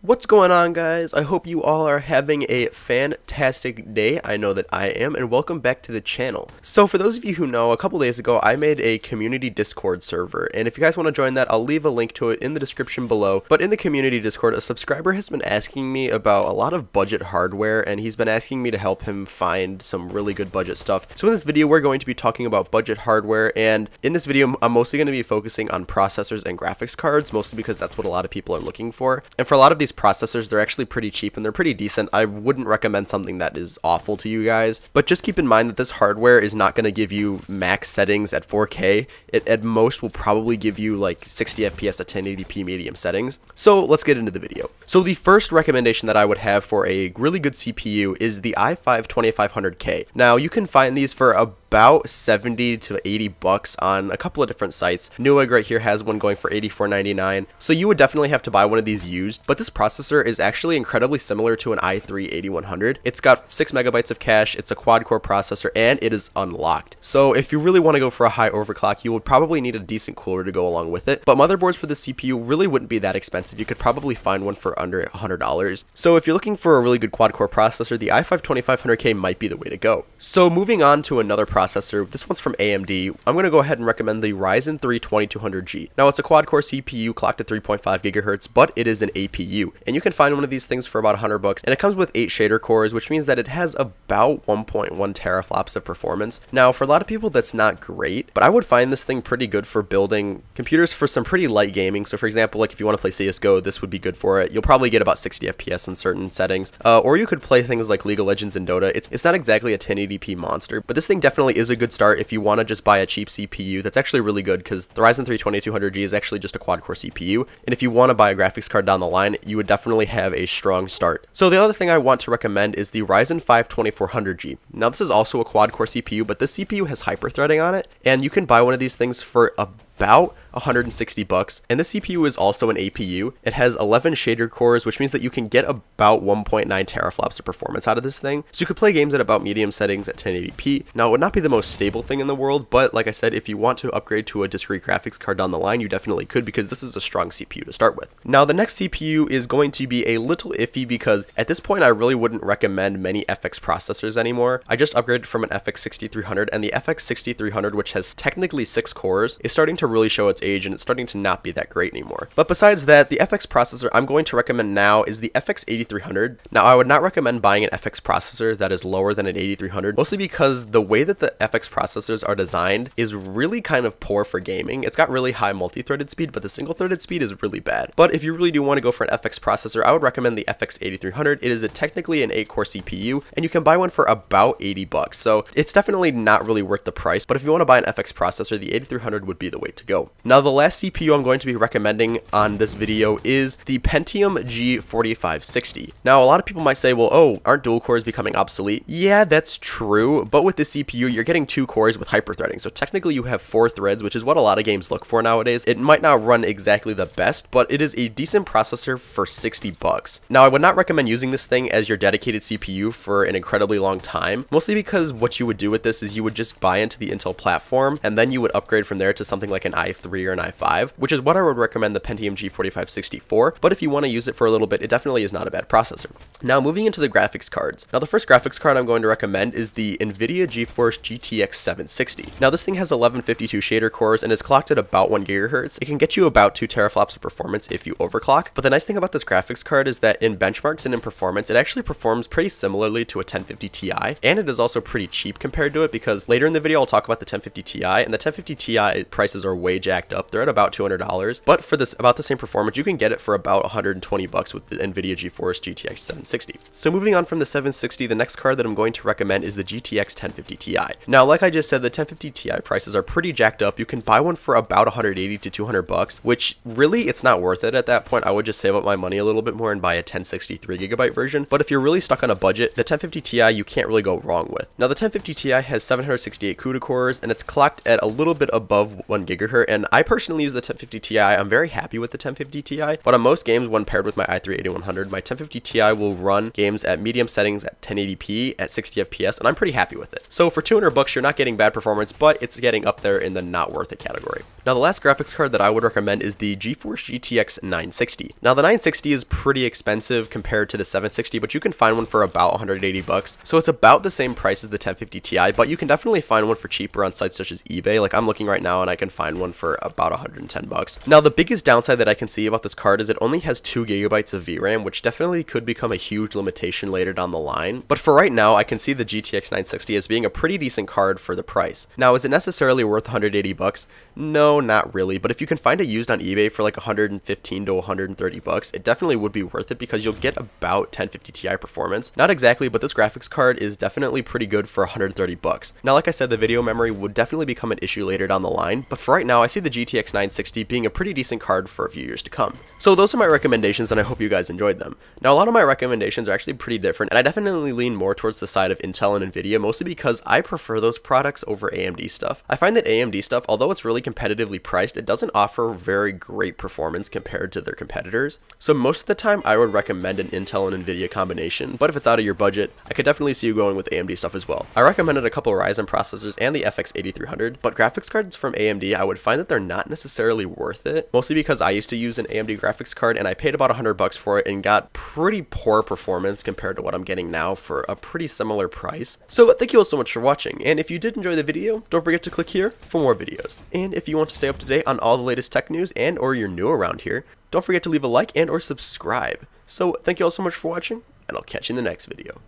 What's going on, guys? I hope you all are having a fantastic day. I know that I am, and welcome back to the channel. So for those of you who know, a couple days ago I made a community Discord server, and if you guys want to join that, I'll leave a link to it in the description below. But in the community Discord, a subscriber has been asking me about a lot of budget hardware, and he's been asking me to help him find some really good budget stuff. So in this video, we're going to be talking about budget hardware, and in this video, I'm mostly going to be focusing on processors and graphics cards, mostly because that's what a lot of people are looking for. And for a lot of these processors, they're actually pretty cheap and they're pretty decent. I wouldn't recommend something that is awful to you guys, but just keep in mind that this hardware is not going to give you max settings at 4K. It at most will probably give you like 60 FPS at 1080p medium settings. So let's get into the video. So the first recommendation that I would have for a really good CPU is the i5-2500K. Now you can find these for about 70 to 80 bucks on a couple of different sites. Newegg right here has one going for $84.99. So you would definitely have to buy one of these used, but this processor is actually incredibly similar to an i3-8100. It's got 6 megabytes of cache, it's a quad-core processor, and it is unlocked. So if you really want to go for a high overclock, you would probably need a decent cooler to go along with it, but motherboards for the CPU really wouldn't be that expensive. You could probably find one for under $100. So if you're looking for a really good quad-core processor, the i5-2500K might be the way to go. So moving on to another processor, this one's from AMD. I'm going to go ahead and recommend the Ryzen 3 2200G. Now it's a quad-core CPU clocked at 3.5 gigahertz, but it is an APU, and you can find one of these things for about $100, and it comes with 8 shader cores, which means that it has about 1.1 teraflops of performance. Now for a lot of people that's not great, but I would find this thing pretty good for building computers for some pretty light gaming. So for example, like if you want to play CSGO, this would be good for it. You'll probably get about 60 FPS in certain settings, or you could play things like League of Legends and Dota. It's not exactly a 1080p monster, but this thing definitely is a good start if you want to just buy a cheap CPU. That's actually really good because the Ryzen 3 2200G is actually just a quad-core CPU, and if you want to buy a graphics card down the line, you would definitely have a strong start. So the other thing I want to recommend is the Ryzen 5 2400G. Now this is also a quad-core CPU, but this CPU has hyper-threading on it, and you can buy one of these things for about 160 bucks, and this CPU is also an APU. It has 11 shader cores, which means that you can get about 1.9 teraflops of performance out of this thing. So you could play games at about medium settings at 1080p. Now it would not be the most stable thing in the world, but like I said, if you want to upgrade to a discrete graphics card down the line, you definitely could, because this is a strong CPU to start with. Now the next CPU is going to be a little iffy, because at this point I really wouldn't recommend many FX processors anymore. I just upgraded from an FX 6300, and the FX 6300, which has technically 6 cores, is starting to really show its age, and it's starting to not be that great anymore. But besides that, the FX processor I'm going to recommend now is the FX 8300. Now I would not recommend buying an FX processor that is lower than an 8300, mostly because the way that the FX processors are designed is really kind of poor for gaming. It's got really high multi-threaded speed, but the single-threaded speed is really bad. But if you really do want to go for an FX processor, I would recommend the FX 8300. It is technically an 8-core CPU, and you can buy one for about 80 bucks. So it's definitely not really worth the price, but if you want to buy an FX processor, the 8300 would be the way to go. Now the last CPU I'm going to be recommending on this video is the Pentium G4560. Now a lot of people might say, well, oh, aren't dual cores becoming obsolete? Yeah, that's true, but with this CPU you're getting 2 cores with hyperthreading, so technically you have 4 threads, which is what a lot of games look for nowadays. It might not run exactly the best, but it is a decent processor for 60 bucks. Now I would not recommend using this thing as your dedicated CPU for an incredibly long time, mostly because what you would do with this is you would just buy into the Intel platform, and then you would upgrade from there to something like an i3 or an i5, which is what I would recommend the Pentium G4560 for, but if you want to use it for a little bit, it definitely is not a bad processor. Now moving into the graphics cards. Now the first graphics card I'm going to recommend is the NVIDIA GeForce GTX 760. Now this thing has 1152 shader cores and is clocked at about 1 gigahertz. It can get you about 2 teraflops of performance if you overclock, but the nice thing about this graphics card is that in benchmarks and in performance, it actually performs pretty similarly to a 1050 Ti, and it is also pretty cheap compared to it, because later in the video I'll talk about the 1050 Ti, and the 1050 Ti prices are way jacked up. They're at about $200, but for this about the same performance, you can get it for about 120 bucks with the NVIDIA GeForce GTX 760. So moving on from the 760, the next card that I'm going to recommend is the GTX 1050 Ti. Now, like I just said, the 1050 Ti prices are pretty jacked up. You can buy one for about 180 to 200 bucks, which really it's not worth it at that point. I would just save up my money a little bit more and buy a 1063 gigabyte version. But if you're really stuck on a budget, the 1050 Ti you can't really go wrong with. Now the 1050 Ti has 768 CUDA cores, and it's clocked at a little bit above 1 gigahertz configure her, and I personally use the 1050 Ti. I'm very happy with the 1050 Ti, but on most games when paired with my i3-8100, my 1050 Ti will run games at medium settings at 1080p at 60 FPS, and I'm pretty happy with it. So for 200 bucks, you're not getting bad performance, but it's getting up there in the not worth it category. Now the last graphics card that I would recommend is the GeForce GTX 960. Now the 960 is pretty expensive compared to the 760, but you can find one for about 180 bucks. So it's about the same price as the 1050 Ti, but you can definitely find one for cheaper on sites such as eBay. Like I'm looking right now and I can find one for about 110 bucks. Now the biggest downside that I can see about this card is it only has 2 gigabytes of VRAM, which definitely could become a huge limitation later down the line. But for right now, I can see the GTX 960 as being a pretty decent card for the price. Now, is it necessarily worth 180 bucks? No, not really, but if you can find it used on eBay for like 115 to 130 bucks, it definitely would be worth it because you'll get about 1050 Ti performance. Not exactly, but this graphics card is definitely pretty good for 130 bucks. Now, like I said, the video memory would definitely become an issue later down the line, but for right now, I see the GTX 960 being a pretty decent card for a few years to come. So those are my recommendations, and I hope you guys enjoyed them. Now, a lot of my recommendations are actually pretty different, and I definitely lean more towards the side of Intel and Nvidia, mostly because I prefer those products over AMD stuff. I find that AMD stuff, although it's really competitively priced, it doesn't offer very great performance compared to their competitors. So most of the time, I would recommend an Intel and Nvidia combination, but if it's out of your budget, I could definitely see you going with AMD stuff as well. I recommended a couple of RYZEN processors and the FX 8300, but graphics cards from AMD, I would find that they're not necessarily worth it, mostly because I used to use an AMD graphics card and I paid about 100 bucks for it and got pretty poor performance compared to what I'm getting now for a pretty similar price. So thank you all so much for watching, and if you did enjoy the video, don't forget to click here for more videos. And if you want to stay up to date on all the latest tech news and or you're new around here, don't forget to leave a like and or subscribe. So thank you all so much for watching, and I'll catch you in the next video.